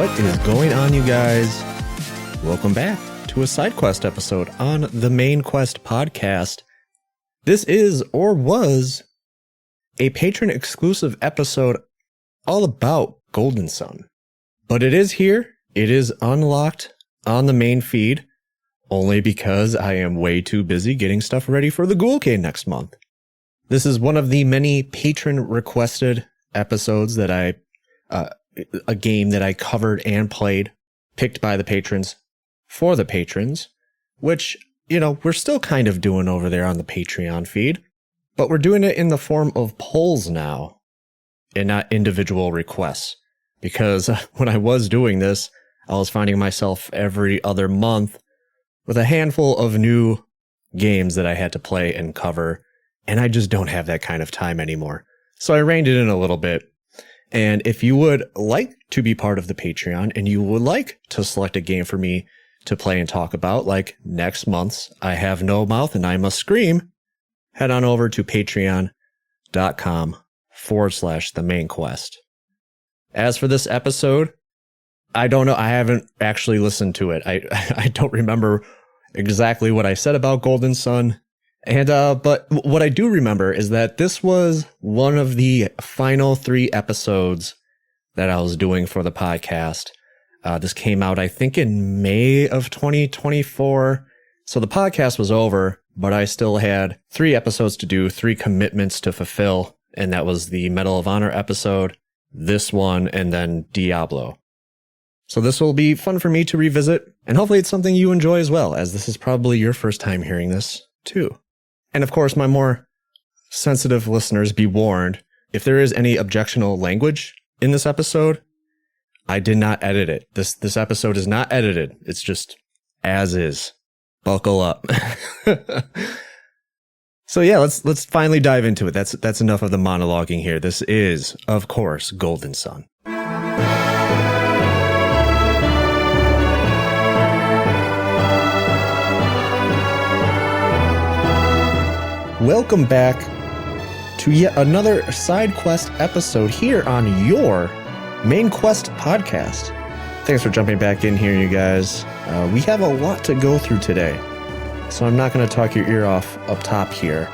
What is going on, you guys? Welcome back to a side quest episode on the Main Quest podcast. This is, or was, a Patron exclusive episode all about Golden Sun. But it is here. It is unlocked on the main feed, only because I am way too busy getting stuff ready for the Ghoulcade next month. This is one of the many patron requested episodes that a game that I covered and played, picked by the patrons for the patrons, which, you know, we're still kind of doing over there on the Patreon feed, but we're doing it in the form of polls now and not individual requests. Because when I was doing this, I was finding myself every other month with a handful of new games that I had to play and cover, and I just don't have that kind of time anymore. So I reined it in a little bit. And if you would like to be part of the Patreon and you would like to select a game for me to play and talk about, like next month's I Have No Mouth and I Must Scream, head on over to patreon.com/the main quest. As for this episode, I don't know. I haven't actually listened to it. I don't remember exactly what I said about Golden Sun. And, but what I do remember is that this was one of the final 3 episodes that I was doing for the podcast. This came out, I think, in May of 2024. So the podcast was over, but I still had 3 episodes to do, 3 commitments to fulfill. And that was the Medal of Honor episode, this one, and then Diablo. So this will be fun for me to revisit, and hopefully it's something you enjoy as well, as this is probably your first time hearing this, too. And of course, my more sensitive listeners, be warned, if there is any objectionable language in this episode, I did not edit it. This episode is not edited. It's just as is. Buckle up. So yeah, let's finally dive into it. That's enough of the monologuing here. This is, of course, Golden Sun. Welcome back to yet another side quest episode here on your Main Quest podcast. Thanks for jumping back in here, you guys. We have a lot to go through today, so I'm not going to talk your ear off up top here.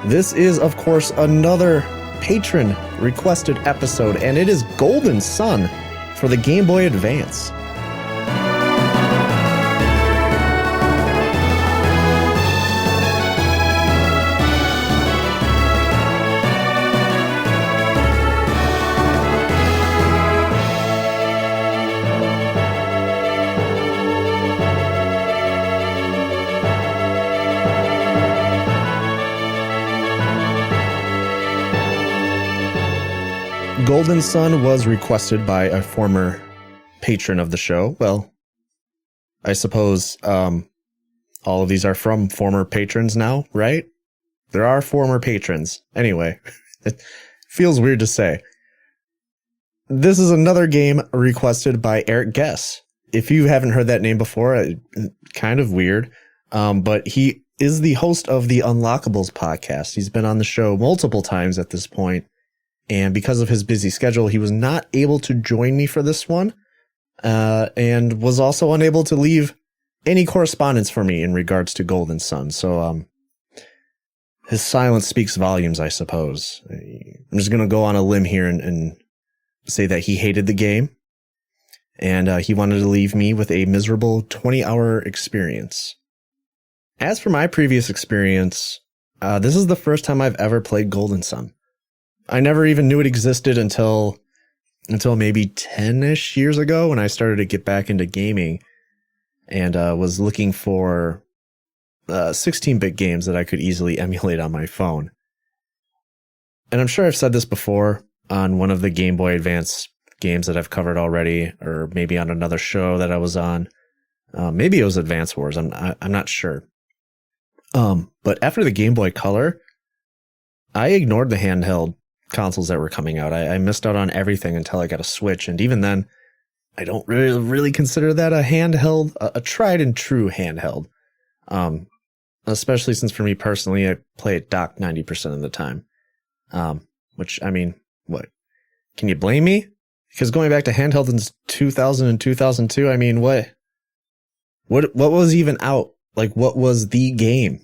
This is, of course, another patron requested episode, and it is Golden Sun for the Game Boy Advance. Golden Sun was requested by a former patron of the show. Well, I suppose all of these are from former patrons now, right? There are former patrons. Anyway, it feels weird to say. This is another game requested by Eric Guess. If you haven't heard that name before, kind of weird, but he is the host of the Unlockables podcast. He's been on the show multiple times at this point. And because of his busy schedule, he was not able to join me for this one, and was also unable to leave any correspondence for me in regards to Golden Sun. So his silence speaks volumes, I suppose. I'm just going to go on a limb here and say that he hated the game, and he wanted to leave me with a miserable 20-hour experience. As for my previous experience, this is the first time I've ever played Golden Sun. I never even knew it existed until maybe 10-ish years ago when I started to get back into gaming and was looking for 16-bit games that I could easily emulate on my phone. And I'm sure I've said this before on one of the Game Boy Advance games that I've covered already, or maybe on another show that I was on. Maybe it was Advance Wars. I'm not sure. But after the Game Boy Color, I ignored the handheld consoles that were coming out. I missed out on everything until I got a Switch, and even then, I don't really consider that a handheld, a tried and true handheld. Especially since for me personally, I play it docked 90% of the time. Which, I mean, what? Can you blame me? Because going back to handheld in 2000 and 2002, I mean, what was even out? Like, what was the game?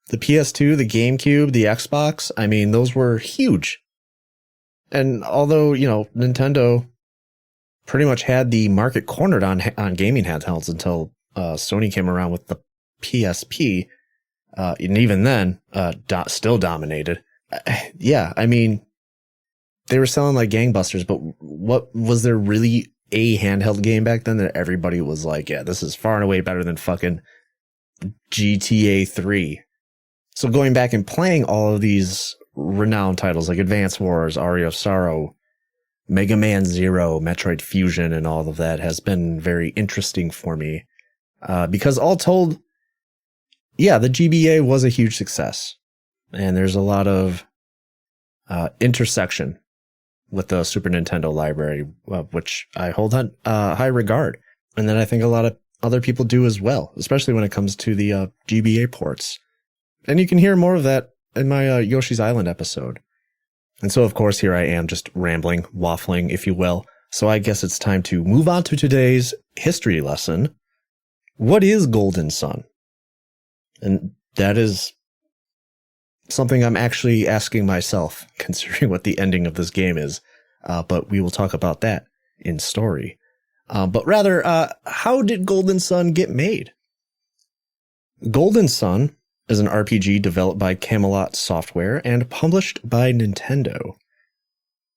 The PS2, the Gamecube, the Xbox, I mean, those were huge. And although, Nintendo pretty much had the market cornered on gaming handhelds until Sony came around with the PSP, and even then, still dominated. Yeah, I mean, they were selling like gangbusters, but what was there really a handheld game back then that everybody was like, yeah, this is far and away better than fucking GTA 3. So going back and playing all of these renowned titles like Advance Wars, Aria of Sorrow, Mega Man Zero, Metroid Fusion, and all of that has been very interesting for me. Because all told, yeah, the GBA was a huge success. And there's a lot of intersection with the Super Nintendo library, which I hold on high regard. And then I think a lot of other people do as well, especially when it comes to the GBA ports. And you can hear more of that in my Yoshi's Island episode. And so, of course, here I am just rambling, waffling, if you will. So I guess it's time to move on to today's history lesson. What is Golden Sun? And that is something I'm actually asking myself, considering what the ending of this game is. But we will talk about that in story. But rather, how did Golden Sun get made? Golden Sun is an RPG developed by Camelot Software and published by Nintendo.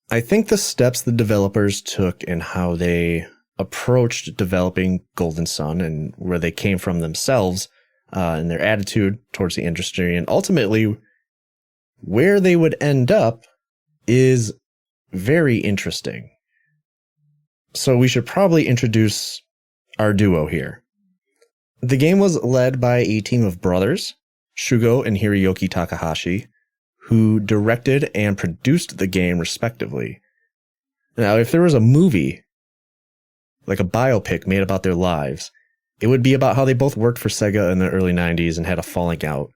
I think the steps the developers took and how they approached developing Golden Sun and where they came from themselves, and their attitude towards the industry, and ultimately where they would end up is very interesting. So we should probably introduce our duo here. The game was led by a team of brothers, Shugo and Hiroyuki Takahashi, who directed and produced the game respectively. Now, if there was a movie, like a biopic made about their lives, it would be about how they both worked for Sega in the early 90s and had a falling out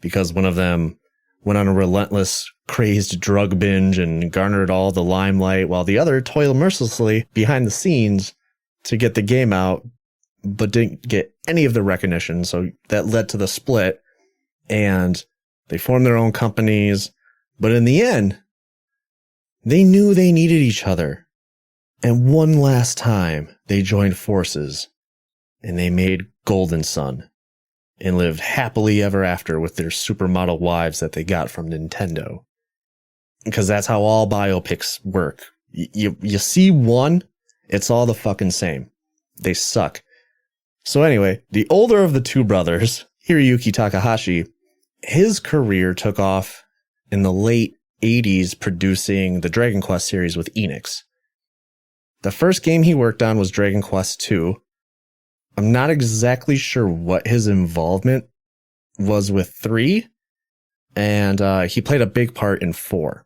because one of them went on a relentless, crazed drug binge and garnered all the limelight, while the other toiled mercilessly behind the scenes to get the game out, but didn't get any of the recognition. So that led to the split, and they formed their own companies. But in the end, they knew they needed each other. And one last time, they joined forces, and they made Golden Sun, and lived happily ever after with their supermodel wives that they got from Nintendo. Because that's how all biopics work. You see one, it's all the fucking same. They suck. So anyway, the older of the two brothers, Hiroyuki Takahashi, his career took off in the late 80s producing the Dragon Quest series with Enix. The first game he worked on was Dragon Quest II. I'm not exactly sure what his involvement was with 3, and he played a big part in 4.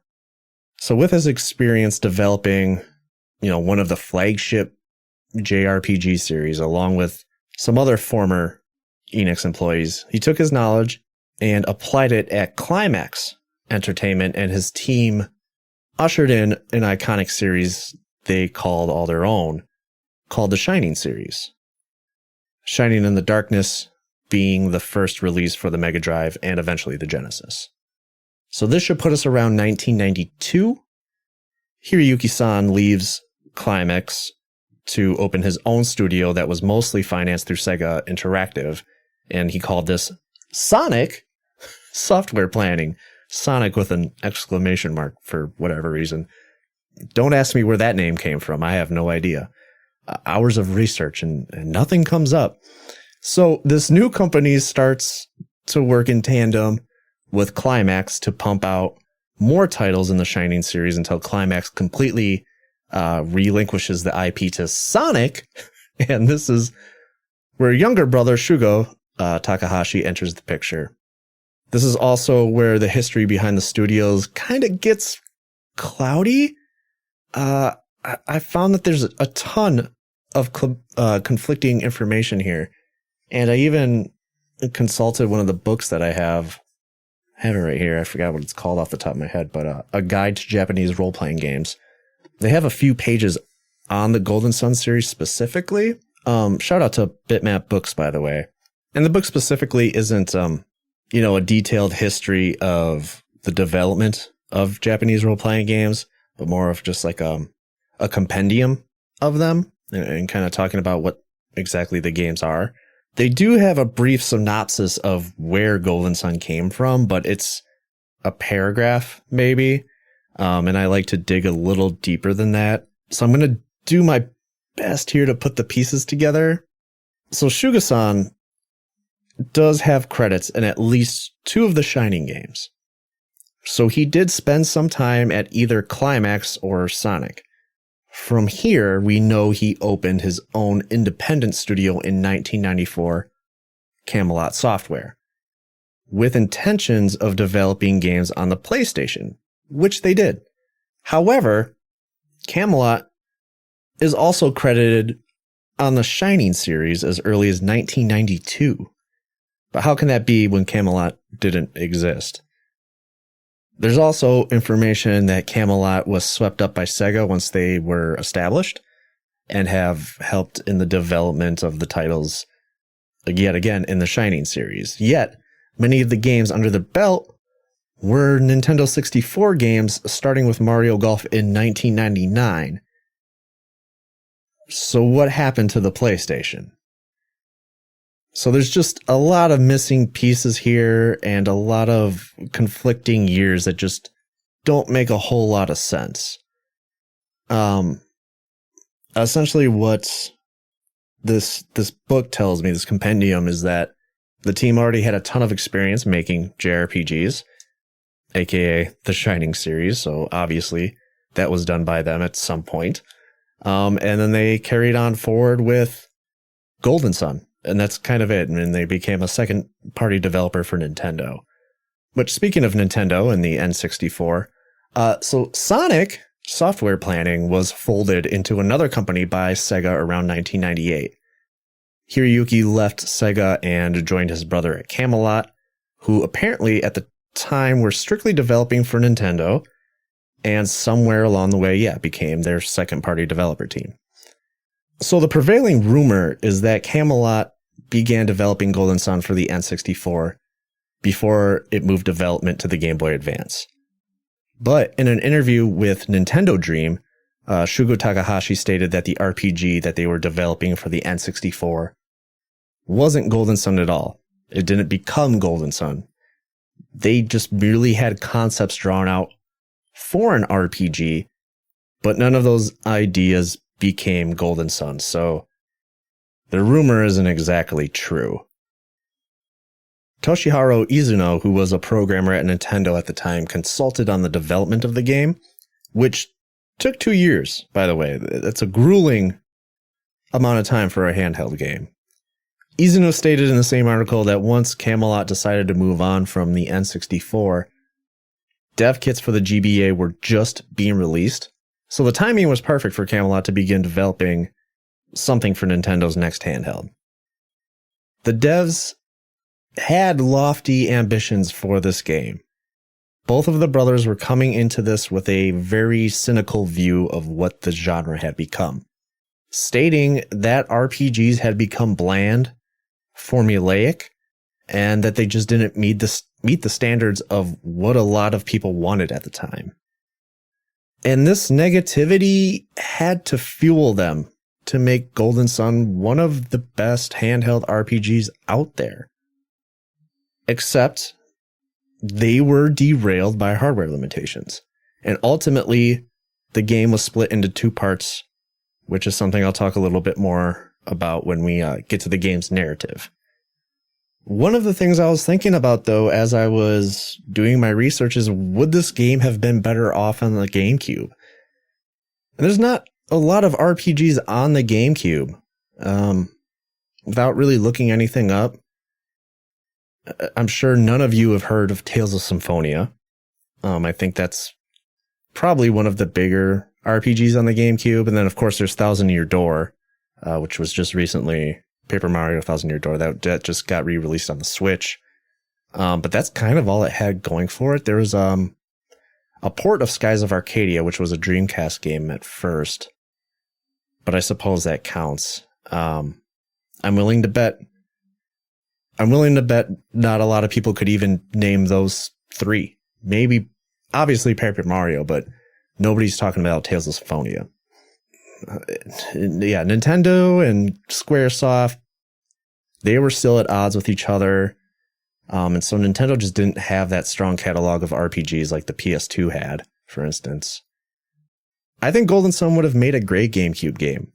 So with his experience developing, one of the flagship JRPG series, along with some other former Enix employees, he took his knowledge and applied it at Climax Entertainment, and his team ushered in an iconic series they called all their own, called the Shining series. Shining in the Darkness being the first release for the Mega Drive and eventually the Genesis. So this should put us around 1992. Hiroyuki-san leaves Climax to open his own studio that was mostly financed through Sega Interactive, and he called this Sonic Software Planning. Sonic with an exclamation mark for whatever reason. Don't ask me where that name came from. I have no idea. Hours of research and nothing comes up. So this new company starts to work in tandem with Climax to pump out more titles in the Shining series until Climax completely relinquishes the IP to Sonic. And this is where younger brother Shugo Takahashi enters the picture. This is also where the history behind the studios kind of gets cloudy. I found that there's a ton of conflicting information here. And I even consulted one of the books that I have it right here. I forgot what it's called off the top of my head, but A Guide to Japanese Role-Playing Games They have a few pages on the Golden Sun series specifically. Shout out to Bitmap Books, by the way. And the book specifically isn't, a detailed history of the development of Japanese role-playing games, but more of just like a compendium of them and kind of talking about what exactly the games are. They do have a brief synopsis of where Golden Sun came from, but it's a paragraph maybe. And I like to dig a little deeper than that. So I'm going to do my best here to put the pieces together. So Shugo-san does have credits in at least 2 of the Shining games. So he did spend some time at either Climax or Sonic. From here, we know he opened his own independent studio in 1994, Camelot Software, with intentions of developing games on the PlayStation, which they did. However, Camelot is also credited on the Shining series as early as 1992. But how can that be when Camelot didn't exist? There's also information that Camelot was swept up by Sega once they were established and have helped in the development of the titles yet again in the Shining series. Yet, many of the games under the belt were Nintendo 64 games, starting with Mario Golf in 1999. So what happened to the PlayStation? So there's just a lot of missing pieces here and a lot of conflicting years that just don't make a whole lot of sense. Essentially what this book tells me, this compendium, is that the team already had a ton of experience making JRPGs, aka the Shining series, so obviously that was done by them at some point. And then they carried on forward with Golden Sun. And that's kind of it. And they became a second-party developer for Nintendo. But speaking of Nintendo and the N64, so Sonic Software Planning was folded into another company by Sega around 1998. Hiroyuki left Sega and joined his brother at Camelot, who apparently at the time were strictly developing for Nintendo, and somewhere along the way, became their second-party developer team. So the prevailing rumor is that Camelot began developing Golden Sun for the N64 before it moved development to the Game Boy Advance. But in an interview with Nintendo Dream, Shugo Takahashi stated that the RPG that they were developing for the N64 wasn't Golden Sun at all. It didn't become Golden Sun. They just merely had concepts drawn out for an RPG, but none of those ideas became Golden Sun, so the rumor isn't exactly true. Toshiharu Izuno, who was a programmer at Nintendo at the time, consulted on the development of the game, which took 2 years, by the way. That's a grueling amount of time for a handheld game. Izuno stated in the same article that once Camelot decided to move on from the N64, dev kits for the GBA were just being released, so the timing was perfect for Camelot to begin developing something for Nintendo's next handheld. The devs had lofty ambitions for this game. Both of the brothers were coming into this with a very cynical view of what the genre had become, stating that RPGs had become bland, formulaic, and that they just didn't meet the standards of what a lot of people wanted at the time. And this negativity had to fuel them to make Golden Sun one of the best handheld RPGs out there. Except they were derailed by hardware limitations. And ultimately, the game was split into 2 parts, which is something I'll talk a little bit more about when we get to the game's narrative. One of the things I was thinking about, though, as I was doing my research is, would this game have been better off on the Gamecube? And there's not a lot of RPGs on the Gamecube. Without really looking anything up, I'm sure none of you have heard of Tales of Symphonia. I think that's probably one of the bigger RPGs on the Gamecube. And then, of course, there's Thousand Year Door, which was just recently Paper Mario Thousand Year Door. That just got re-released on the Switch. But that's kind of all it had going for it. There was, I a port of Skies of Arcadia, which was a Dreamcast game at first, but I suppose that counts. I'm willing to bet not a lot of people could even name those three. Maybe, obviously, Paper Mario, but nobody's talking about Tales of Symphonia. Yeah, Nintendo and Squaresoft, they were still at odds with each other. And so Nintendo just didn't have that strong catalog of RPGs like the PS2 had, for instance. I think Golden Sun would have made a great GameCube game.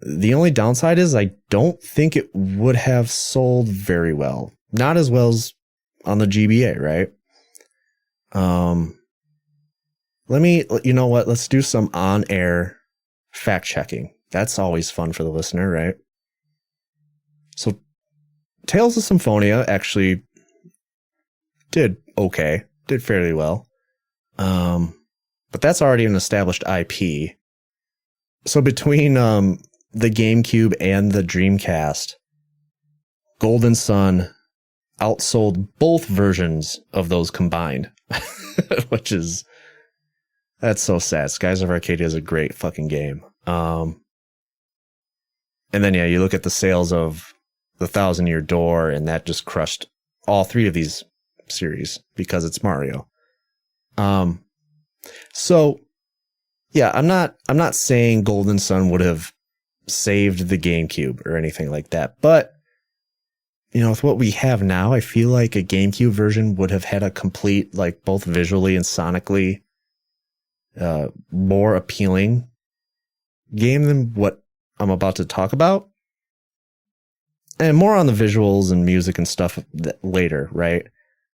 The only downside is I don't think it would have sold very well. Not as well as on the GBA, right? You know what? Let's do some on-air fact checking. That's always fun for the listener, right? So Tales of Symphonia actually did fairly well. But that's already an established IP. So between the GameCube and the Dreamcast, Golden Sun outsold both versions of those combined, that's so sad. Skies of Arcadia is a great fucking game. And then, yeah, you look at the sales of The Thousand Year Door, and that just crushed all three of these series because it's Mario. So yeah, I'm not saying Golden Sun would have saved the GameCube or anything like that, but you know, with what we have now, I feel like a GameCube version would have had a complete, like, both visually and sonically more appealing game than what I'm about to talk about. And more on the visuals and music and stuff later, right?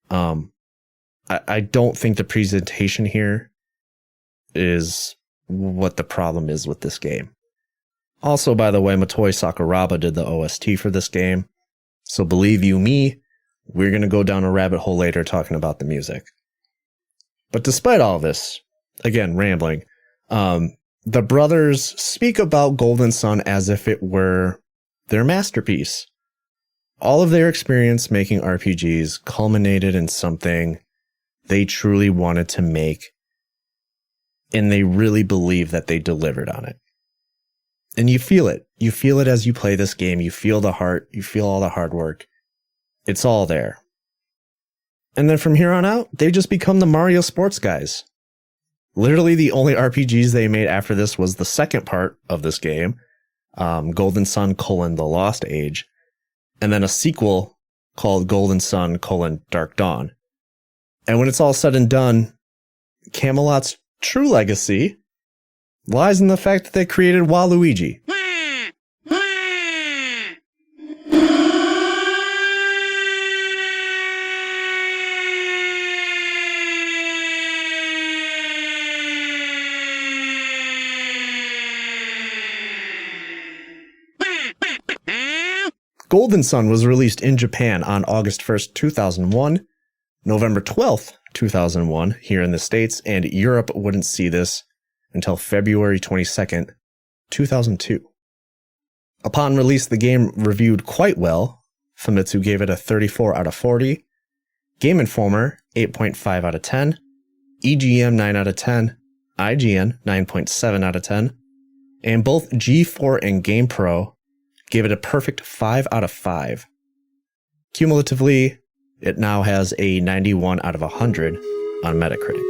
I don't think the presentation here is what the problem is with this game. Also, by the way, Motoi Sakuraba did the OST for this game. So believe you me, we're going to go down a rabbit hole later talking about the music. But despite all this, again, rambling, the brothers speak about Golden Sun as if it were their masterpiece. All of their experience making RPGs culminated in something they truly wanted to make, and they really believe that they delivered on it. And you feel it. You feel it as you play this game. You feel the heart. You feel all the hard work. It's all there. And then from here on out, they just become the Mario sports guys. Literally the only RPGs they made after this was the second part of this game, Golden Sun: The Lost Age, and then a sequel called Golden Sun: Dark Dawn. And when it's all said and done, Camelot's true legacy lies in the fact that they created Waluigi. Golden Sun was released in Japan on August 1st, 2001, November 12th, 2001 here in the States, and Europe wouldn't see this until February 22nd, 2002. Upon release, the game reviewed quite well. Famitsu gave it a 34 out of 40, Game Informer 8.5 out of 10, EGM 9 out of 10, IGN 9.7 out of 10, and both G4 and GamePro gave it a perfect 5 out of 5. Cumulatively, it now has a 91 out of 100 on Metacritic.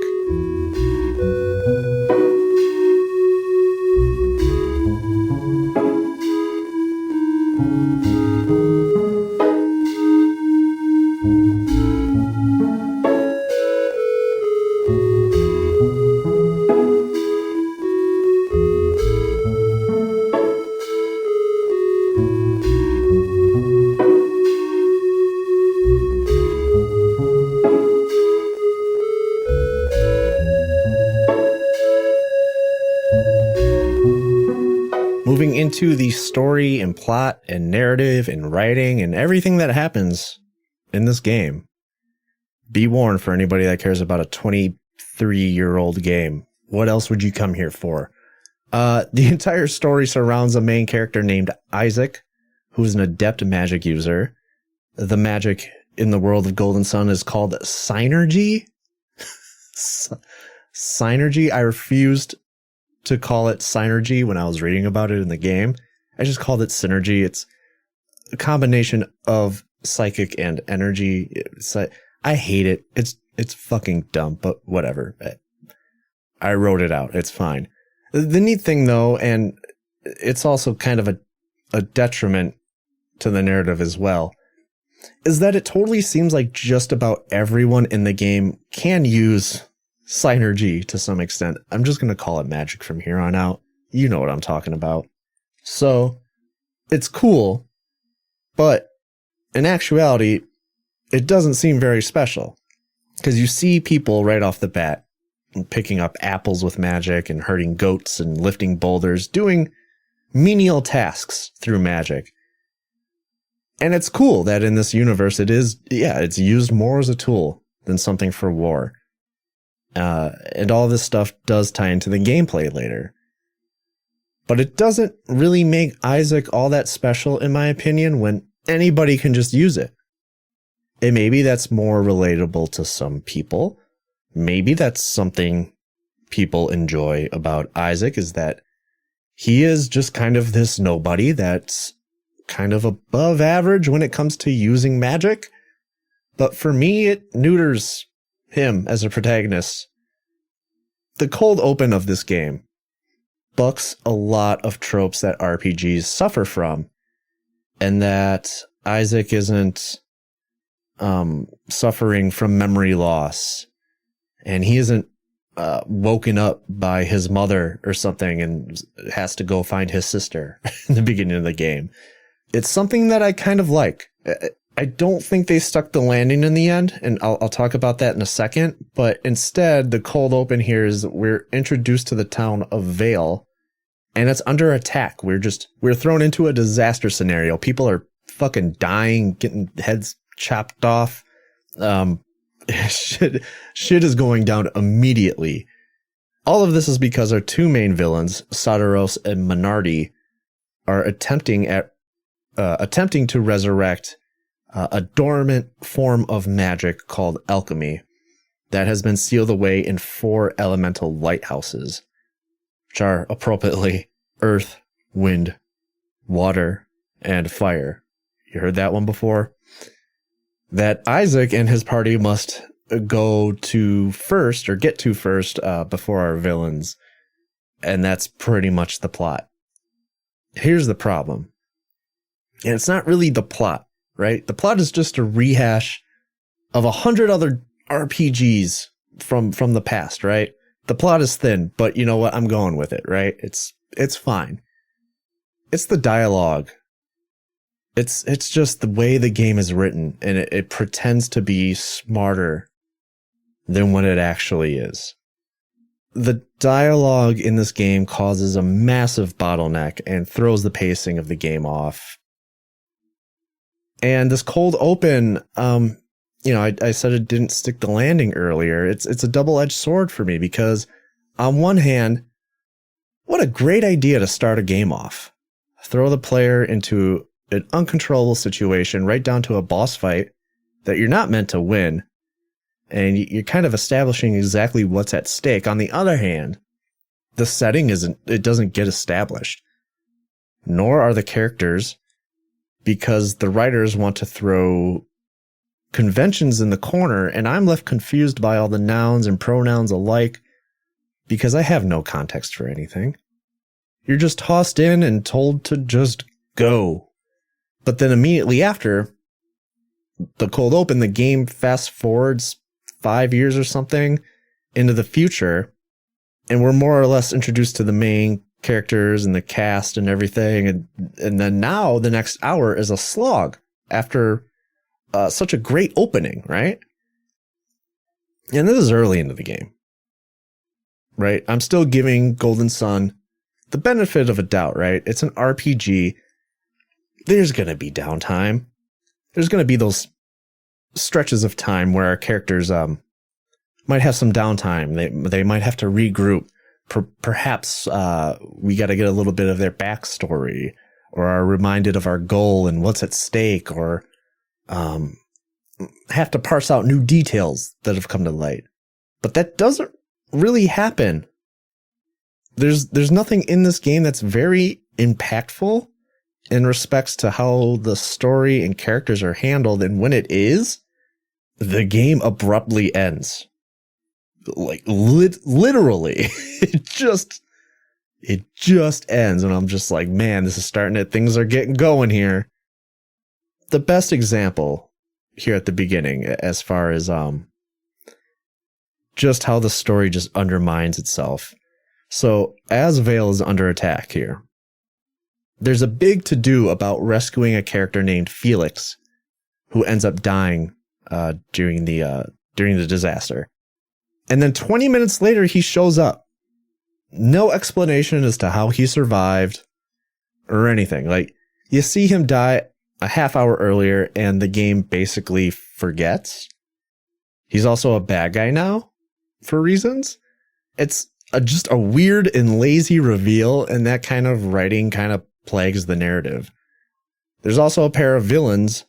Moving into the story and plot and narrative and writing and everything that happens in this game. Be warned for anybody that cares about a 23-year-old game. What else would you come here for? The entire story surrounds a main character named Isaac, who is an adept magic user. The magic in the world of Golden Sun is called Synergy. Synergy. I refused to call it synergy when I was reading about it in the game. I just called it synergy. It's a combination of psychic and energy. I hate it. It's fucking dumb, but whatever. I wrote it out. It's fine. The neat thing, though, and it's also kind of a detriment to the narrative as well, is that it totally seems like just about everyone in the game can use synergy to some extent. I'm just going to call it magic from here on out. You know what I'm talking about. So it's cool, but in actuality, it doesn't seem very special, because you see people right off the bat picking up apples with magic and herding goats and lifting boulders, doing menial tasks through magic. And it's cool that in this universe it's used more as a tool than something for war. And all this stuff does tie into the gameplay later. But it doesn't really make Isaac all that special, in my opinion, when anybody can just use it. And maybe that's more relatable to some people. Maybe that's something people enjoy about Isaac, is that he is just kind of this nobody that's kind of above average when it comes to using magic. But for me, it neuters him as a protagonist. The cold open of this game bucks a lot of tropes that RPGs suffer from, and that Isaac isn't suffering from memory loss, and he isn't woken up by his mother or something and has to go find his sister in the beginning of the game. It's something that I kind of like. I don't think they stuck the landing in the end, and I'll talk about that in a second. But instead, the cold open here is we're introduced to the town of Vale, and it's under attack. We're thrown into a disaster scenario. People are fucking dying, getting heads chopped off. Shit is going down immediately. All of this is because our two main villains, Sodaros and Minardi, are attempting to resurrect a dormant form of magic called alchemy that has been sealed away in 4 elemental lighthouses, which are appropriately earth, wind, water, and fire. You heard that one before? That Isaac and his party must go to first, or get to first, before our villains. And that's pretty much the plot. Here's the problem. And it's not really the plot, right? The plot is just a rehash of 100 other RPGs from the past, right? The plot is thin, but you know what? I'm going with it, right? It's fine. It's the dialogue. It's just the way the game is written, and it pretends to be smarter than what it actually is. The dialogue in this game causes a massive bottleneck and throws the pacing of the game off. And this cold open, I said it didn't stick the landing earlier. It's a double-edged sword for me, because on one hand, what a great idea to start a game off. Throw the player into an uncontrollable situation, right down to a boss fight that you're not meant to win, and you're kind of establishing exactly what's at stake. On the other hand, the setting doesn't get established, nor are the characters, because the writers want to throw conventions in the corner, and I'm left confused by all the nouns and pronouns alike, because I have no context for anything. You're just tossed in and told to just go. But then immediately after the cold open, the game fast forwards 5 years or something into the future, and we're more or less introduced to the main characters and the cast and everything. And then now the next hour is a slog after such a great opening, right? And this is early into the game, right? I'm still giving Golden Sun the benefit of a doubt, right? It's an RPG. There's going to be downtime. There's going to be those stretches of time where our characters might have some downtime. They might have to regroup. Perhaps we got to get a little bit of their backstory, or are reminded of our goal and what's at stake, or have to parse out new details that have come to light. But that doesn't really happen. There's nothing in this game that's very impactful in respects to how the story and characters are handled, and when it is, the game abruptly ends. Like literally, it just ends, and I'm just like, man, this is starting to, things are getting going here. The best example here at the beginning, as far as just how the story just undermines itself. So as Vale is under attack here, there's a big to-do about rescuing a character named Felix, who ends up dying during the disaster. And then 20 minutes later, he shows up. No explanation as to how he survived or anything. Like, you see him die a half hour earlier, and the game basically forgets. He's also a bad guy now, for reasons. It's just a weird and lazy reveal, and that kind of writing kind of plagues the narrative. There's also a pair of villains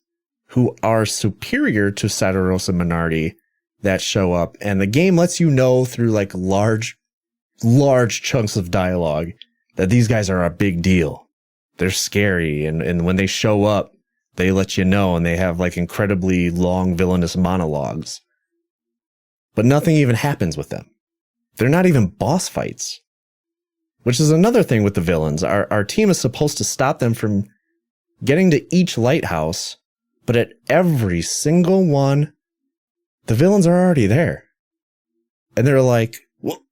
who are superior to Sadaros and Minardi that show up, and the game lets you know through like large chunks of dialogue that these guys are a big deal. They're scary, and when they show up, they let you know, and they have like incredibly long villainous monologues. But nothing even happens with them. They're not even boss fights. Which is another thing with the villains. Our team is supposed to stop them from getting to each lighthouse, but at every single one, the villains are already there. And they're like, well,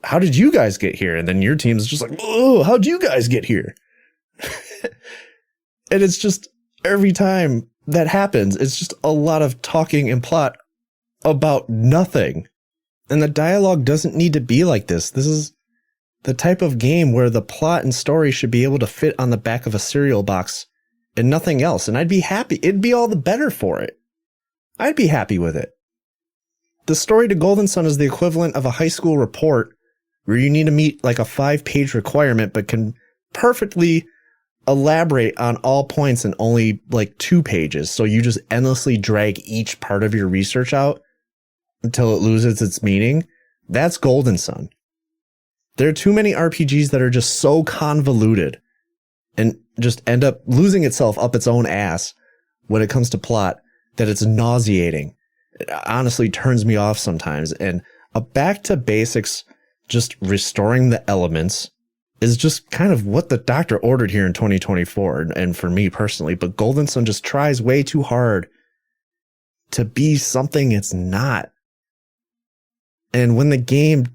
how did you guys get here? And then your team's just like, oh, how'd you guys get here? And it's just, every time that happens, it's just a lot of talking and plot about nothing. And the dialogue doesn't need to be like this. This is the type of game where the plot and story should be able to fit on the back of a cereal box and nothing else. And I'd be happy. It'd be all the better for it. I'd be happy with it. The story to Golden Sun is the equivalent of a high school report where you need to meet like a 5-page requirement, but can perfectly elaborate on all points in only like 2 pages. So you just endlessly drag each part of your research out until it loses its meaning. That's Golden Sun. There are too many RPGs that are just so convoluted and just end up losing itself up its own ass when it comes to plot that it's nauseating. It honestly turns me off sometimes. And a back to basics, just restoring the elements, is just kind of what the doctor ordered here in 2024. And for me personally, but Golden Sun just tries way too hard to be something it's not. And when the game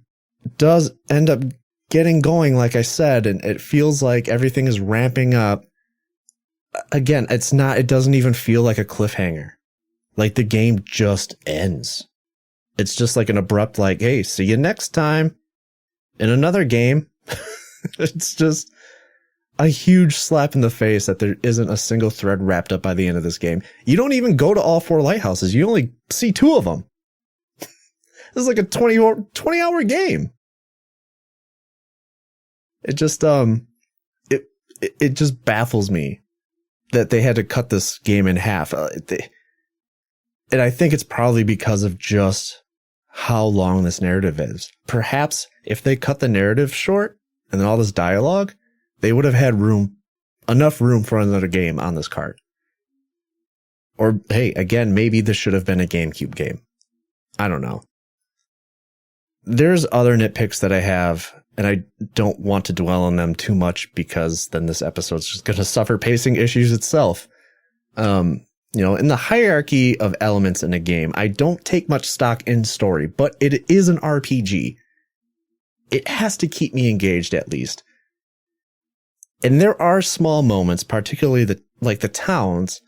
does end up getting going, like I said, and it feels like everything is ramping up, again, it doesn't even feel like a cliffhanger. Like the game just ends. It's just like an abrupt, like, hey, see you next time in another game. It's just a huge slap in the face that there isn't a single thread wrapped up by the end of this game. You don't even go to all 4 lighthouses. You only see 2 of them. This is like a 20-hour game. It just, it just baffles me that they had to cut this game in half. And I think it's probably because of just how long this narrative is. Perhaps if they cut the narrative short and then all this dialogue, they would have had enough room for another game on this cart. Or, hey, again, maybe this should have been a GameCube game. I don't know. There's other nitpicks that I have, and I don't want to dwell on them too much because then this episode's just going to suffer pacing issues itself. In the hierarchy of elements in a game, I don't take much stock in story, but it is an RPG. It has to keep me engaged at least. And there are small moments, particularly the towns,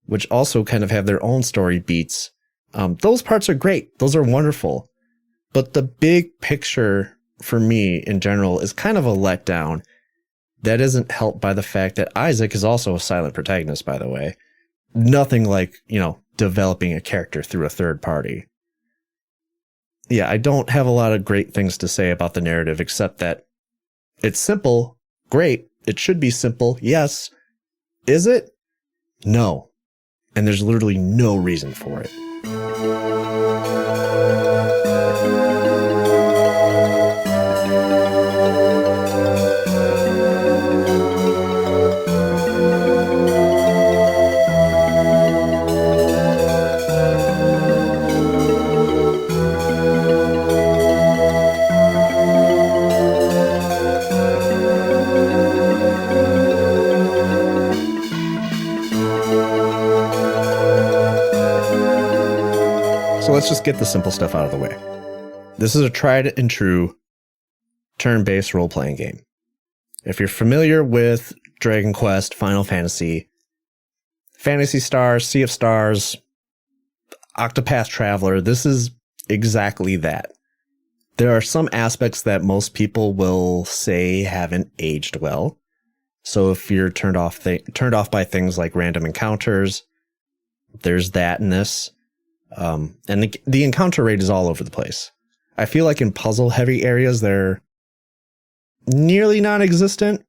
which also kind of have their own story beats. Those parts are great. Those are wonderful. But the big picture for me in general is kind of a letdown. That isn't helped by the fact that Isaac is also a silent protagonist, by the way. Nothing like, developing a character through a third party. Yeah, I don't have a lot of great things to say about the narrative, except that it's simple. Great. It should be simple. Yes. Is it? No. And there's literally no reason for it. So let's just get the simple stuff out of the way. This is a tried and true turn-based role-playing game. If you're familiar with Dragon Quest, Final Fantasy, Phantasy Star, Sea of Stars, Octopath Traveler, this is exactly that. There are some aspects that most people will say haven't aged well. So if you're turned off by things like random encounters, there's that in this. And the encounter rate is all over the place. I feel like in puzzle-heavy areas, they're nearly non-existent.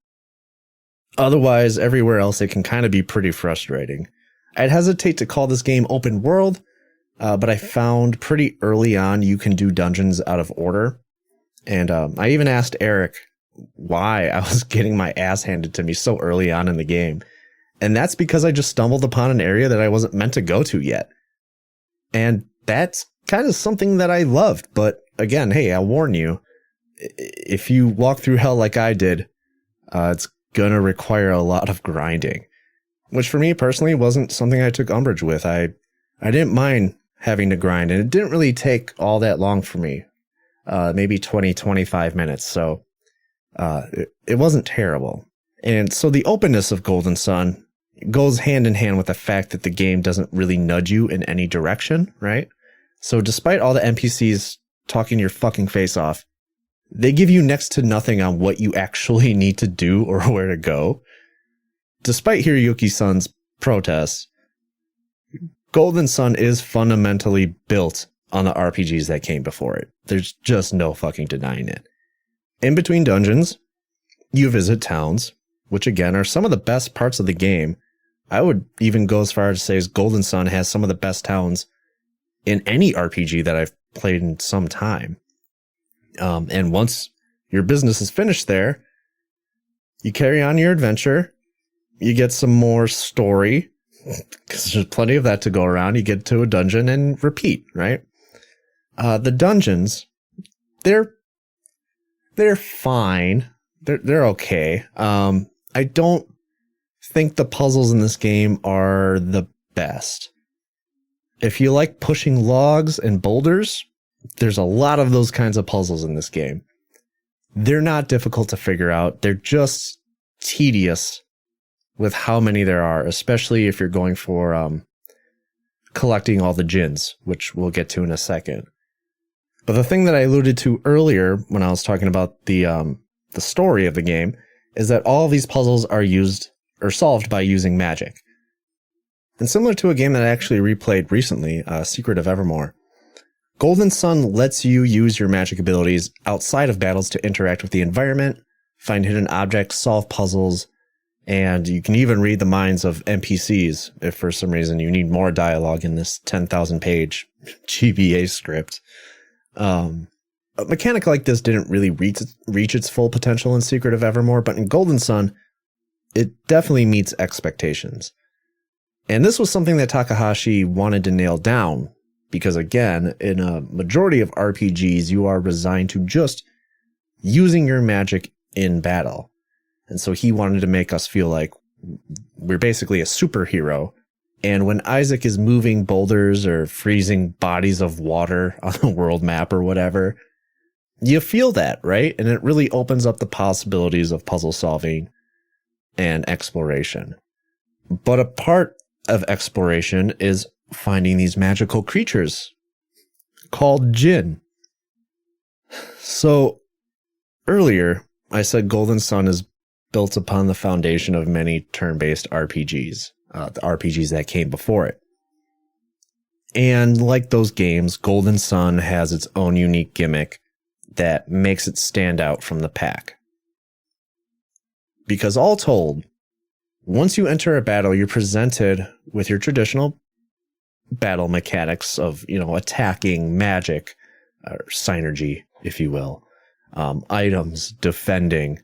Otherwise, everywhere else, it can kind of be pretty frustrating. I'd hesitate to call this game open world, but I found pretty early on you can do dungeons out of order. And I even asked Eric why I was getting my ass handed to me so early on in the game. And that's because I just stumbled upon an area that I wasn't meant to go to yet. And that's kind of something that I loved. But again, hey, I'll warn you, if you walk through hell like I did, it's going to require a lot of grinding, which for me personally wasn't something I took umbrage with. I didn't mind having to grind, and it didn't really take all that long for me, maybe 20, 25 minutes. So it wasn't terrible. And so the openness of Golden Sun goes hand in hand with the fact that the game doesn't really nudge you in any direction, right? So despite all the NPCs talking your fucking face off, they give you next to nothing on what you actually need to do or where to go. Despite Hiroyuki-san's protests, Golden Sun is fundamentally built on the RPGs that came before it. There's just no fucking denying it. In between dungeons, you visit towns, which again are some of the best parts of the game. I would even go as far as to say Golden Sun has some of the best towns in any RPG that I've played in some time. And once your business is finished there, you carry on your adventure. You get some more story, because there's plenty of that to go around. You get to a dungeon and repeat, right? The dungeons, they're fine. They're okay. I don't think the puzzles in this game are the best. If you like pushing logs and boulders, there's a lot of those kinds of puzzles in this game. They're not difficult to figure out. They're just tedious with how many there are, especially if you're going for collecting all the djinns, which we'll get to in a second. But the thing that I alluded to earlier when I was talking about the story of the game is that all of these puzzles are used or solved by using magic. And similar to a game that I actually replayed recently, Secret of Evermore, Golden Sun lets you use your magic abilities outside of battles to interact with the environment, find hidden objects, solve puzzles, and you can even read the minds of NPCs if for some reason you need more dialogue in this 10,000 page GBA script. A mechanic like this didn't really reach its full potential in Secret of Evermore, but in Golden Sun, it definitely meets expectations. And this was something that Takahashi wanted to nail down, because again, in a majority of RPGs, you are resigned to just using your magic in battle. And so he wanted to make us feel like we're basically a superhero. And when Isaac is moving boulders or freezing bodies of water on a world map or whatever, you feel that, right? And it really opens up the possibilities of puzzle solving and exploration. But a part of exploration is finding these magical creatures called djinn. So earlier, I said Golden Sun is built upon the foundation of many turn-based RPGs, the RPGs that came before it. And like those games, Golden Sun has its own unique gimmick that makes it stand out from the pack. Because all told, once you enter a battle, you're presented with your traditional battle mechanics of, attacking, magic, or synergy, if you will, items, defending,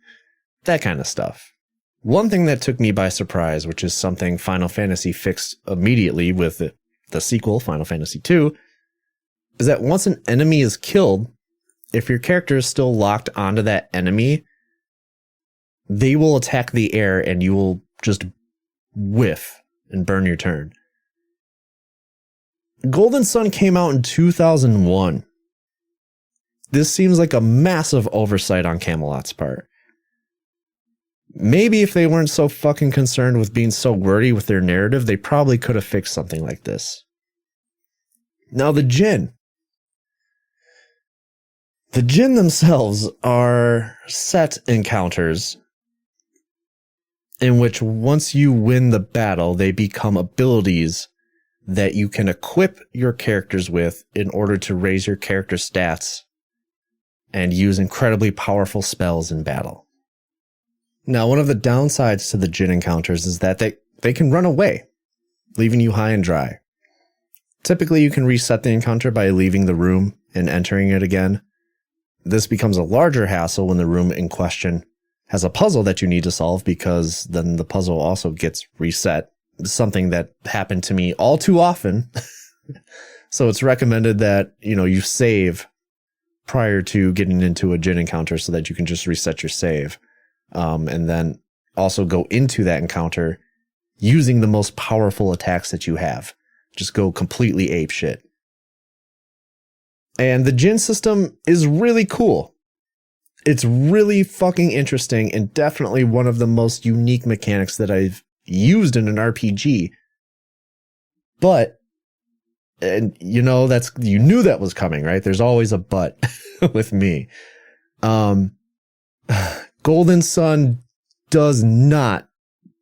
that kind of stuff. One thing that took me by surprise, which is something Final Fantasy fixed immediately with the sequel, Final Fantasy II, is that once an enemy is killed, if your character is still locked onto that enemy, they will attack the air and you will just whiff and burn your turn. Golden Sun came out in 2001. This seems like a massive oversight on Camelot's part. Maybe if they weren't so fucking concerned with being so wordy with their narrative, they probably could have fixed something like this. Now, the Jinn. The Jinn themselves are set encounters in which once you win the battle, they become abilities that you can equip your characters with in order to raise your character stats and use incredibly powerful spells in battle. Now, one of the downsides to the Jinn encounters is that they can run away, leaving you high and dry. Typically, you can reset the encounter by leaving the room and entering it again. This becomes a larger hassle when the room in question has a puzzle that you need to solve, because then the puzzle also gets reset. Something that happened to me all too often. So it's recommended that, you save prior to getting into a Jinn encounter so that you can just reset your save. And then also go into that encounter using the most powerful attacks that you have. Just go completely apeshit. And the Jinn system is really cool. It's really fucking interesting and definitely one of the most unique mechanics that I've used in an RPG. But, and you knew that was coming, right? There's always a but with me. Golden Sun does not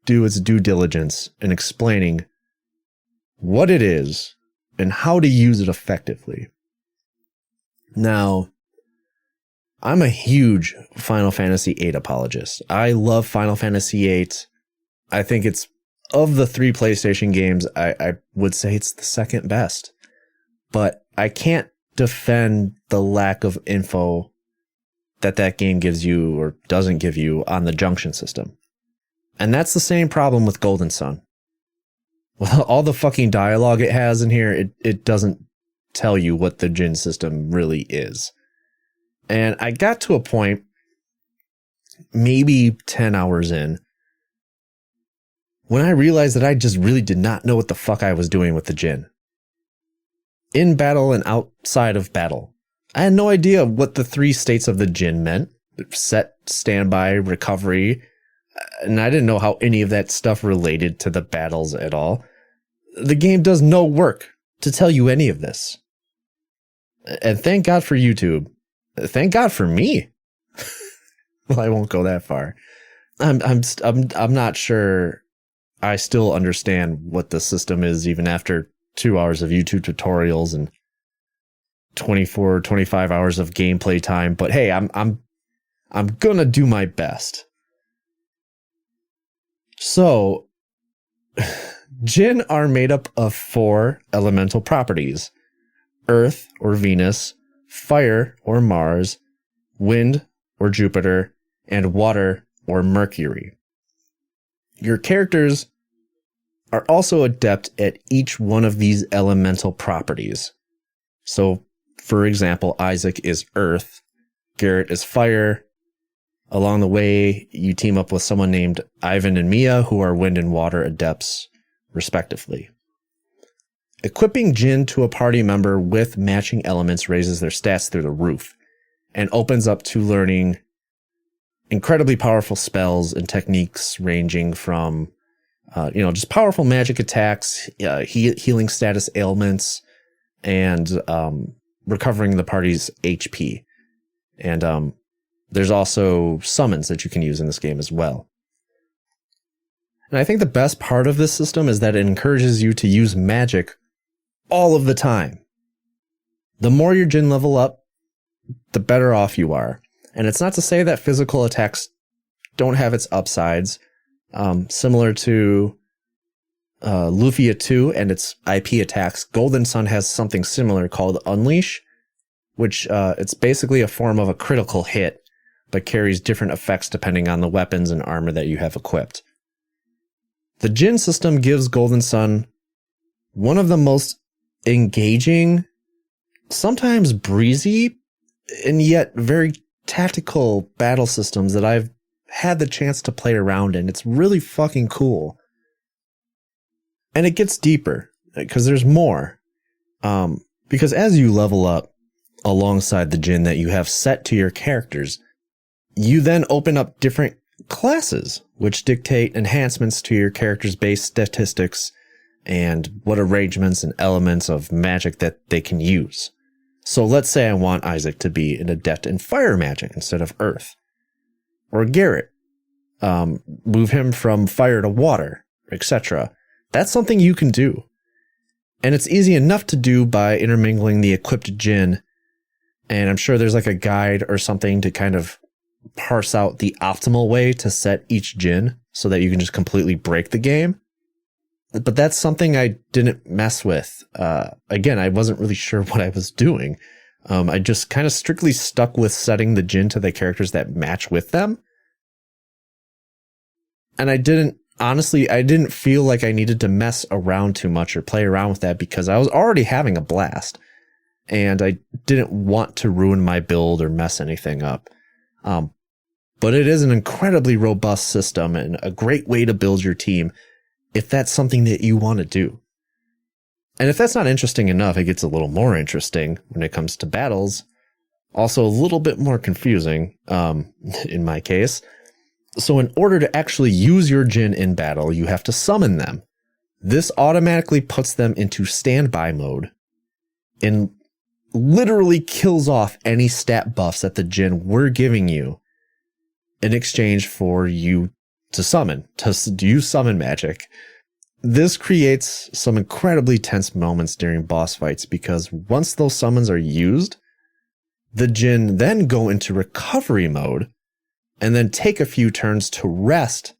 do its due diligence in explaining what it is and how to use it effectively. Now, I'm a huge Final Fantasy VIII apologist. I love Final Fantasy VIII. I think it's, of the 3 PlayStation games, I would say it's the second best. But I can't defend the lack of info that game gives you or doesn't give you on the junction system. And that's the same problem with Golden Sun. Well, all the fucking dialogue it has in here, it doesn't tell you what the Jinn system really is. And I got to a point, maybe 10 hours in, when I realized that I just really did not know what the fuck I was doing with the Jinn. In battle and outside of battle. I had no idea what the 3 states of the Jinn meant. Set, standby, recovery. And I didn't know how any of that stuff related to the battles at all. The game does no work to tell you any of this. And thank God for YouTube. Thank God for me. Well, I won't go that far. I'm not sure I still understand what the system is even after 2 hours of YouTube tutorials and 24, 25 hours of gameplay time. But hey, I'm gonna do my best. So, Jinn are made up of 4 elemental properties: Earth or Venus, fire or Mars, wind or Jupiter, and water or Mercury. Your characters are also adept at each one of these elemental properties. So, for example, Isaac is Earth, Garrett is fire. Along the way, you team up with someone named Ivan and Mia, who are wind and water adepts, respectively. Equipping Jinn to a party member with matching elements raises their stats through the roof and opens up to learning incredibly powerful spells and techniques ranging from, just powerful magic attacks, healing status ailments, and recovering the party's HP. And there's also summons that you can use in this game as well. And I think the best part of this system is that it encourages you to use magic all of the time. The more your Jinn level up, the better off you are. And it's not to say that physical attacks don't have its upsides. Similar to Lufia 2 and its IP attacks, Golden Sun has something similar called Unleash, which it's basically a form of a critical hit, but carries different effects depending on the weapons and armor that you have equipped. The Jinn system gives Golden Sun one of the most engaging, sometimes breezy, and yet very tactical battle systems that I've had the chance to play around in. It's really fucking cool. And it gets deeper, because there's more. Because as you level up alongside the djinn that you have set to your characters, you then open up different classes, which dictate enhancements to your character's base statistics and what arrangements and elements of magic that they can use. So let's say I want Isaac to be an adept in fire magic instead of earth. Or Garrett, move him from fire to water, etc. That's something you can do. And it's easy enough to do by intermingling the equipped djinn. And I'm sure there's like a guide or something to kind of parse out the optimal way to set each djinn so that you can just completely break the game. But that's something I didn't mess with. Again, I wasn't really sure what I was doing. I just kind of strictly stuck with setting the djinn to the characters that match with them. And I didn't feel like I needed to mess around too much or play around with that because I was already having a blast. And I didn't want to ruin my build or mess anything up. But it is an incredibly robust system and a great way to build your team if that's something that you want to do. And if that's not interesting enough, it gets a little more interesting when it comes to battles. Also a little bit more confusing, in my case. So in order to actually use your djinn in battle, you have to summon them. This automatically puts them into standby mode and literally kills off any stat buffs that the djinn were giving you in exchange for you to use summon magic. This creates some incredibly tense moments during boss fights because once those summons are used, the djinn then go into recovery mode and then take a few turns to rest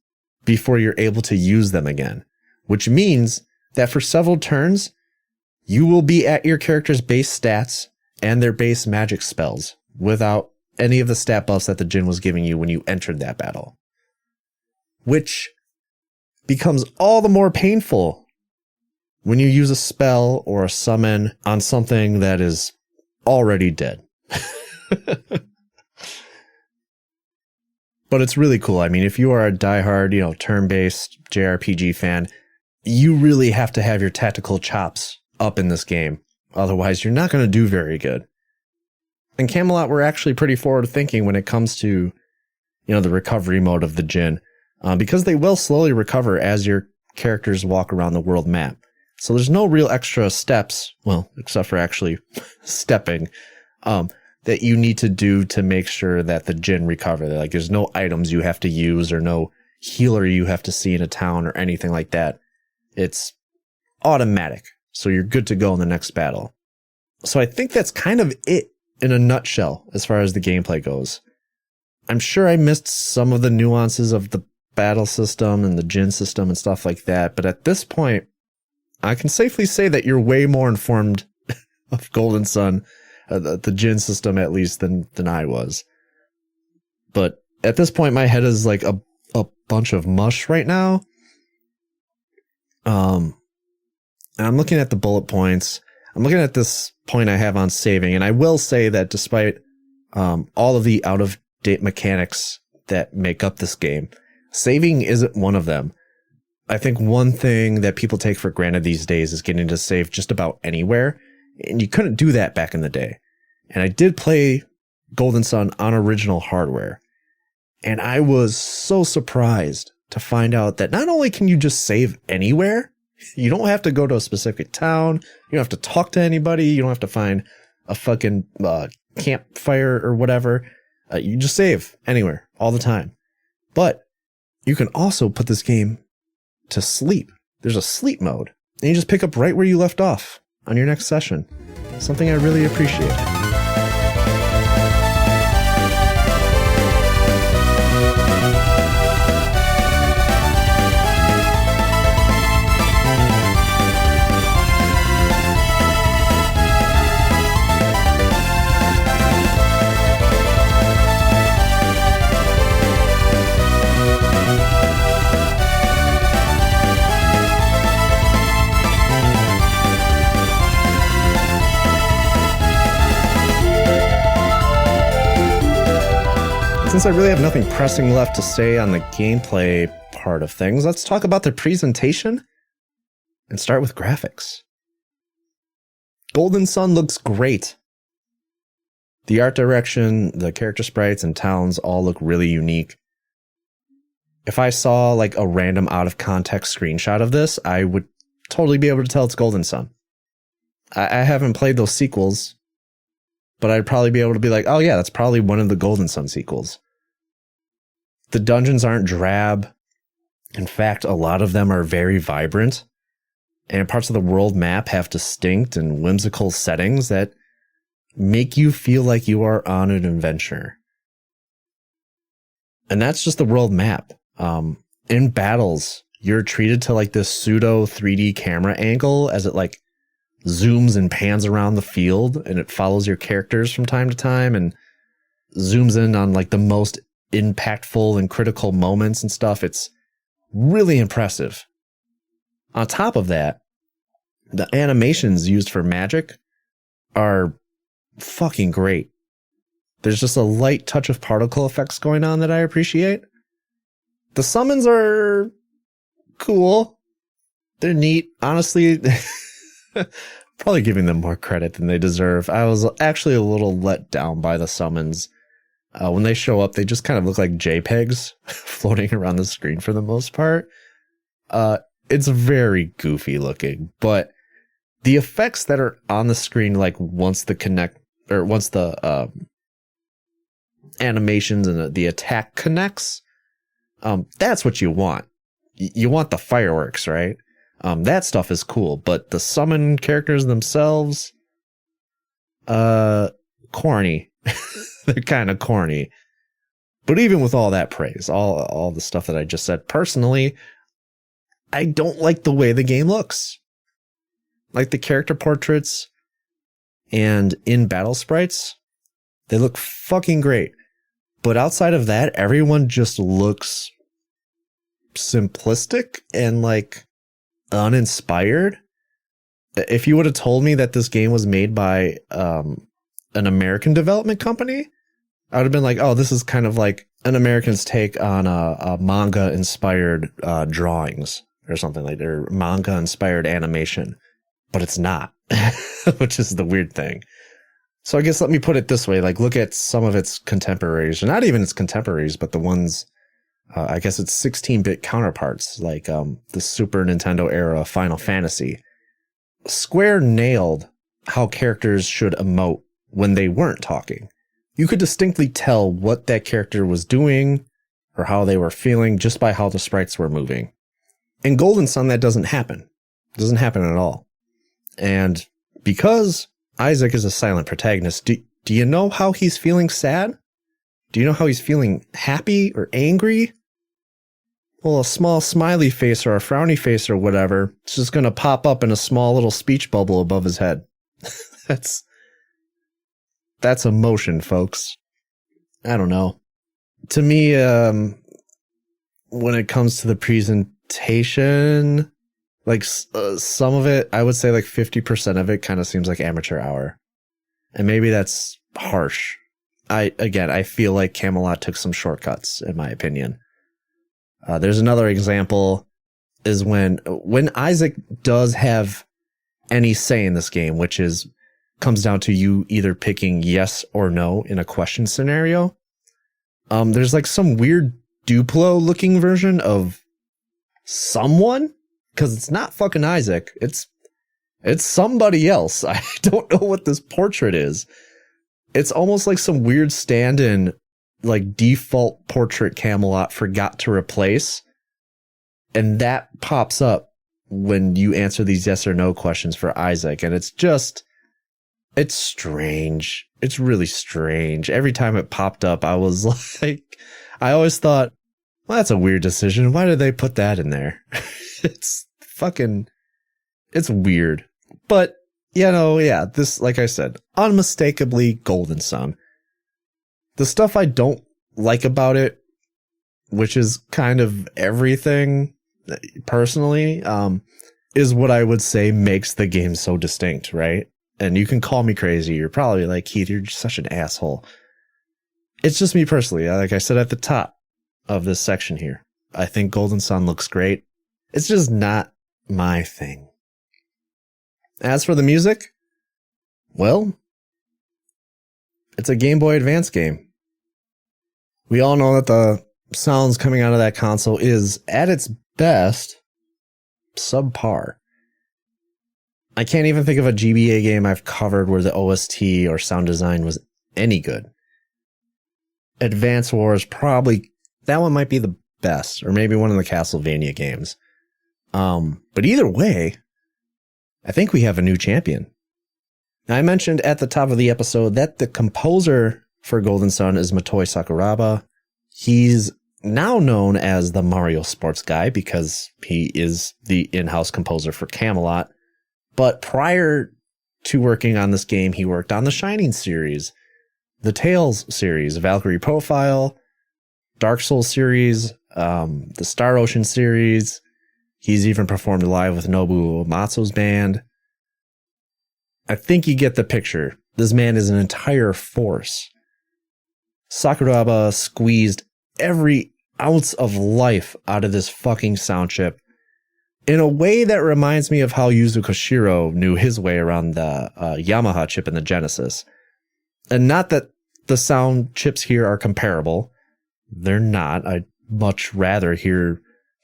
before you're able to use them again, which means that for several turns, you will be at your character's base stats and their base magic spells without any of the stat buffs that the djinn was giving you when you entered that battle. Which becomes all the more painful when you use a spell or a summon on something that is already dead. But it's really cool. I mean, if you are a diehard, turn-based JRPG fan, you really have to have your tactical chops up in this game. Otherwise, you're not going to do very good. And Camelot were actually pretty forward-thinking when it comes to, the recovery mode of the djinn. Because they will slowly recover as your characters walk around the world map. So there's no real extra steps, well, except for actually stepping, that you need to do to make sure that the djinn recover. Like there's no items you have to use or no healer you have to see in a town or anything like that. It's automatic. So you're good to go in the next battle. So I think that's kind of it in a nutshell as far as the gameplay goes. I'm sure I missed some of the nuances of the battle system and the djinn system and stuff like that, but at this point, I can safely say that you're way more informed of Golden Sun, the djinn system at least, than I was. But at this point, my head is like a bunch of mush right now. And I'm looking at the bullet points. I'm looking at this point I have on saving, and I will say that despite all of the out-of-date mechanics that make up this game, saving isn't one of them. I think one thing that people take for granted these days is getting to save just about anywhere, and you couldn't do that back in the day. And I did play Golden Sun on original hardware, and I was so surprised to find out that not only can you just save anywhere, you don't have to go to a specific town, you don't have to talk to anybody, you don't have to find a fucking campfire or whatever. You just save anywhere, all the time. But you can also put this game to sleep. There's a sleep mode, and you just pick up right where you left off on your next session. Something I really appreciate. Since I really have nothing pressing left to say on the gameplay part of things, let's talk about the presentation and start with graphics. Golden Sun looks great. The art direction, the character sprites and towns all look really unique. If I saw like a random out of context screenshot of this, I would totally be able to tell it's Golden Sun. I haven't played those sequels, but I'd probably be able to be like, oh yeah, that's probably one of the Golden Sun sequels. The dungeons aren't drab. In fact, a lot of them are very vibrant, and parts of the world map have distinct and whimsical settings that make you feel like you are on an adventure. And that's just the world map. In battles, you're treated to like this pseudo 3D camera angle as it like zooms and pans around the field, and it follows your characters from time to time and zooms in on like the most impactful and critical moments and stuff. It's really impressive. On top of that, the animations used for magic are fucking great. There's just a light touch of particle effects going on that I appreciate. The summons are cool. They're neat. Honestly, probably giving them more credit than they deserve. I was actually a little let down by the summons. When they show up, they just kind of look like JPEGs floating around the screen for the most part. It's very goofy looking, but the effects that are on the screen, like once the animations and the attack connects, that's what you want. You want the fireworks, right? That stuff is cool, but the summon characters themselves, corny. They're kind of corny. But even with all that praise, all the stuff that I just said, personally, I don't like the way the game looks. Like the character portraits and in-battle sprites, they look fucking great. But outside of that, everyone just looks simplistic and like uninspired. If you would have told me that this game was made by an American development company, I would have been like, oh, this is kind of like an American's take on a manga-inspired drawings or something like that, or manga-inspired animation. But it's not, which is the weird thing. So I guess let me put it this way, like look at some of its contemporaries, or not even its contemporaries, but the ones, I guess it's 16-bit counterparts, like the Super Nintendo era Final Fantasy. Square nailed how characters should emote when they weren't talking. You could distinctly tell what that character was doing or how they were feeling just by how the sprites were moving. In Golden Sun, that doesn't happen. It doesn't happen at all. And because Isaac is a silent protagonist, do you know how he's feeling sad? Do you know how he's feeling happy or angry? Well, a small smiley face or a frowny face or whatever, it's just going to pop up in a small little speech bubble above his head. That's emotion, folks. I don't know. To me, when it comes to the presentation, like some of it, I would say like 50% of it kind of seems like amateur hour. And maybe that's harsh. I feel like Camelot took some shortcuts, in my opinion. There's another example is when Isaac does have any say in this game, which comes down to you either picking yes or no in a question scenario. There's like some weird Duplo looking version of someone, because it's not fucking Isaac. It's somebody else. I don't know what this portrait is. It's almost like some weird stand-in, like default portrait Camelot forgot to replace. And that pops up when you answer these yes or no questions for Isaac. And it's strange. It's really strange. Every time it popped up, I was like, I always thought, well, that's a weird decision. Why did they put that in there? It's weird. But, this, like I said, unmistakably Golden Sun. The stuff I don't like about it, which is kind of everything, personally, is what I would say makes the game so distinct, right? And you can call me crazy. You're probably like, Keith, you're just such an asshole. It's just me personally. Like I said at the top of this section here, I think Golden Sun looks great. It's just not my thing. As for the music, Well, it's a Game Boy Advance game. We all know that the sounds coming out of that console is, at its best, subpar. I can't even think of a GBA game I've covered where the OST or sound design was any good. Advance Wars probably, that one might be the best, or maybe one of the Castlevania games. But either way, I think we have a new champion. Now, I mentioned at the top of the episode that the composer for Golden Sun is Motoi Sakuraba. He's now known as the Mario Sports guy because he is the in-house composer for Camelot. But prior to working on this game, he worked on the Shining series, the Tales series, Valkyrie Profile, Dark Souls series, the Star Ocean series. He's even performed live with Nobuo Uematsu's band. I think you get the picture. This man is an entire force. Sakuraba squeezed every ounce of life out of this fucking sound chip in a way that reminds me of how Yuzo Koshiro knew his way around the Yamaha chip in the Genesis. And not that the sound chips here are comparable. They're not. I'd much rather hear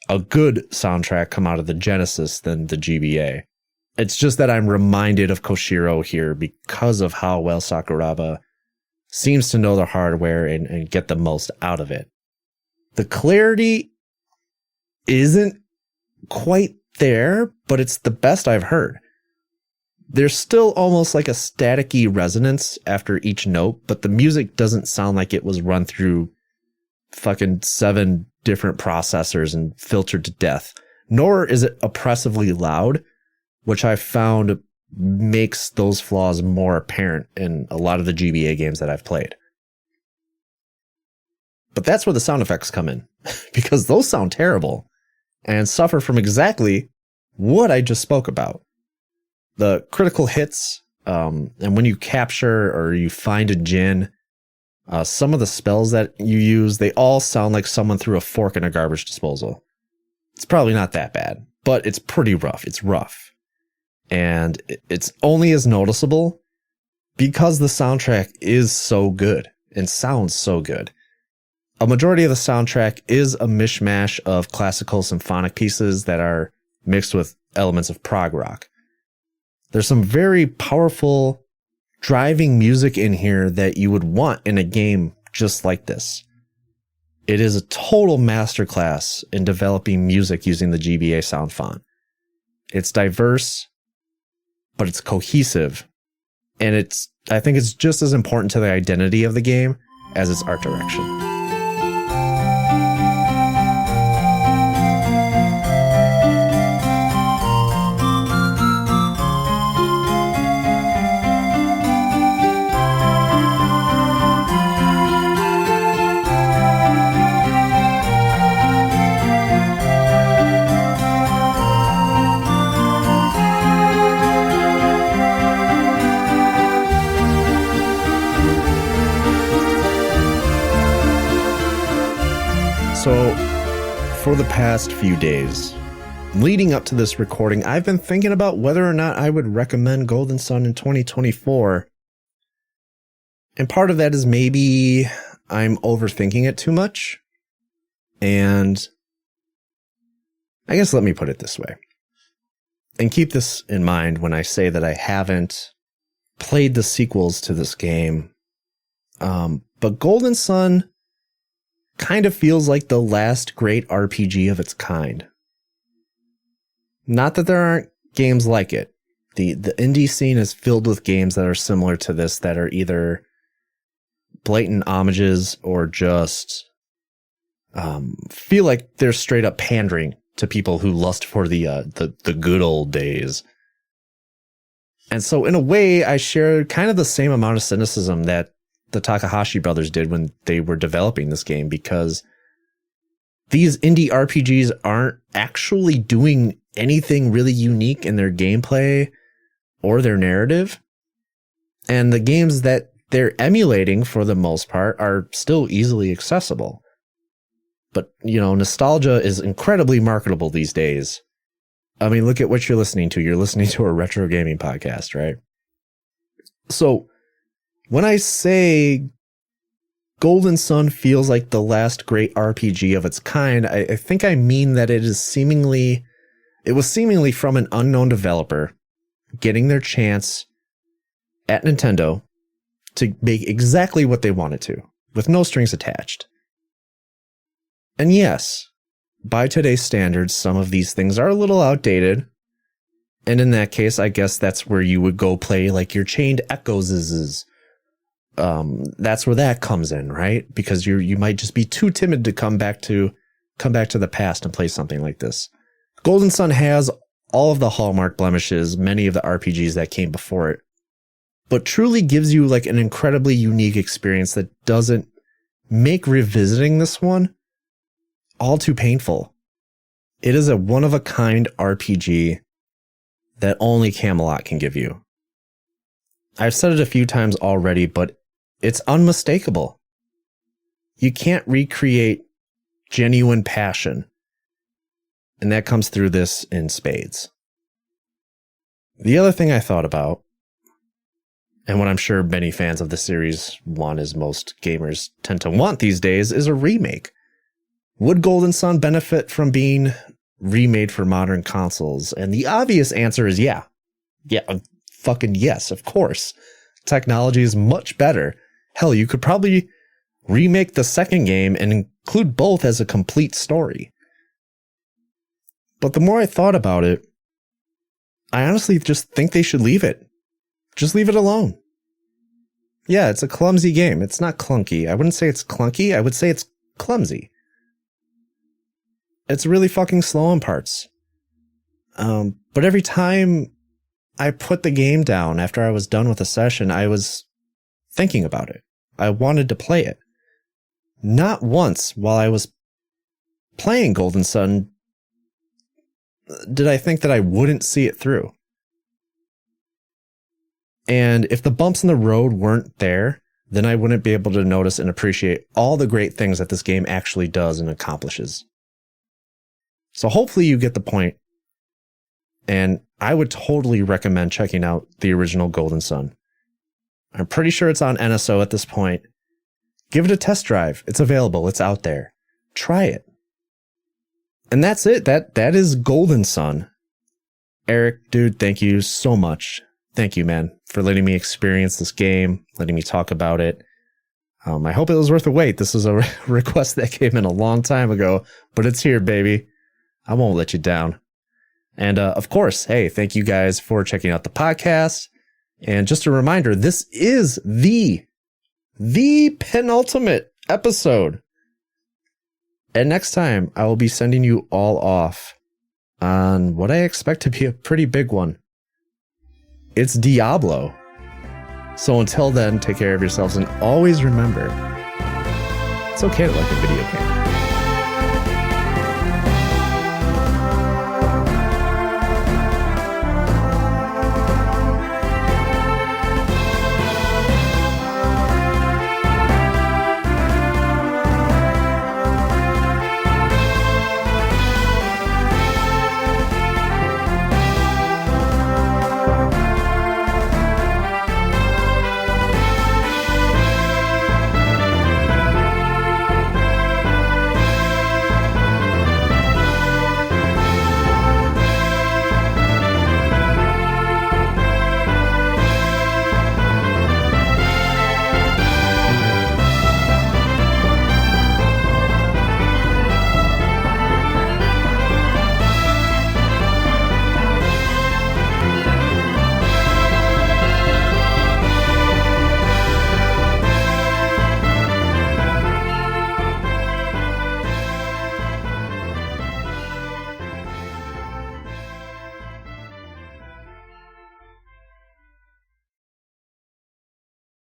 a good soundtrack come out of the Genesis than the GBA. It's just that I'm reminded of Koshiro here because of how well Sakuraba seems to know the hardware and get the most out of it. The clarity isn't quite there, but it's the best I've heard. There's still almost like a staticky resonance after each note, but the music doesn't sound like it was run through fucking 7 different processors and filtered to death. Nor is it oppressively loud, which I found makes those flaws more apparent in a lot of the GBA games that I've played. But that's where the sound effects come in, because those sound terrible and suffer from exactly what I just spoke about. The critical hits, and when you capture or you find a djinn, some of the spells that you use, they all sound like someone threw a fork in a garbage disposal. It's probably not that bad, but it's pretty rough. It's rough. And it's only as noticeable because the soundtrack is so good and sounds so good. A majority of the soundtrack is a mishmash of classical symphonic pieces that are mixed with elements of prog rock. There's some very powerful driving music in here that you would want in a game just like this. It is a total masterclass in developing music using the GBA sound font. It's diverse, but it's cohesive, and I think it's just as important to the identity of the game as its art direction. So, for the past few days, leading up to this recording, I've been thinking about whether or not I would recommend Golden Sun in 2024. And part of that is maybe I'm overthinking it too much. And I guess let me put it this way. And keep this in mind when I say that I haven't played the sequels to this game. But Golden Sun kind of feels like the last great RPG of its kind. Not that there aren't games like it. The indie scene is filled with games that are similar to this that are either blatant homages or just feel like they're straight up pandering to people who lust for the good old days. And so in a way, I share kind of the same amount of cynicism that the Takahashi brothers did when they were developing this game, because these indie RPGs aren't actually doing anything really unique in their gameplay or their narrative. And the games that they're emulating, for the most part, are still easily accessible. But, you know, nostalgia is incredibly marketable these days. I mean, look at what you're listening to. You're listening to a retro gaming podcast, right? So when I say Golden Sun feels like the last great RPG of its kind, I think I mean that it was seemingly from an unknown developer getting their chance at Nintendo to make exactly what they wanted to, with no strings attached. And yes, by today's standards, some of these things are a little outdated. And in that case, I guess that's where you would go play like your Chained Echoes. That's where that comes in, right? Because you might just be too timid to come back to the past and play something like this. Golden Sun has all of the hallmark blemishes, many of the RPGs that came before it, but truly gives you like an incredibly unique experience that doesn't make revisiting this one all too painful. It is a one-of-a-kind RPG that only Camelot can give you. I've said it a few times already, but it's unmistakable. You can't recreate genuine passion, and that comes through this in spades. The other thing I thought about, and what I'm sure many fans of the series want, as most gamers tend to want these days, is a remake. Would Golden Sun benefit from being remade for modern consoles? And the obvious answer is yeah. Yeah, fucking yes, of course. Technology is much better. Hell, you could probably remake the second game and include both as a complete story. But the more I thought about it, I honestly just think they should leave it. Just leave it alone. Yeah, it's a clumsy game. It's not clunky. I wouldn't say it's clunky. I would say it's clumsy. It's really fucking slow in parts. But every time I put the game down after I was done with a session, I was thinking about it. I wanted to play it. Not once while I was playing Golden Sun did I think that I wouldn't see it through. And if the bumps in the road weren't there, then I wouldn't be able to notice and appreciate all the great things that this game actually does and accomplishes. So hopefully you get the point. And I would totally recommend checking out the original Golden Sun. I'm pretty sure it's on NSO at this point. Give it a test drive. It's available. It's out there. Try it. And that's it. That is Golden Sun. Eric, dude, thank you so much. Thank you, man, for letting me experience this game, letting me talk about it. I hope it was worth the wait. This was a request that came in a long time ago, but it's here, baby. I won't let you down. And of course, hey, thank you guys for checking out the podcast. And just a reminder, this is the penultimate episode. And next time, I will be sending you all off on what I expect to be a pretty big one. It's Diablo. So until then, take care of yourselves and always remember, it's okay to like a video game.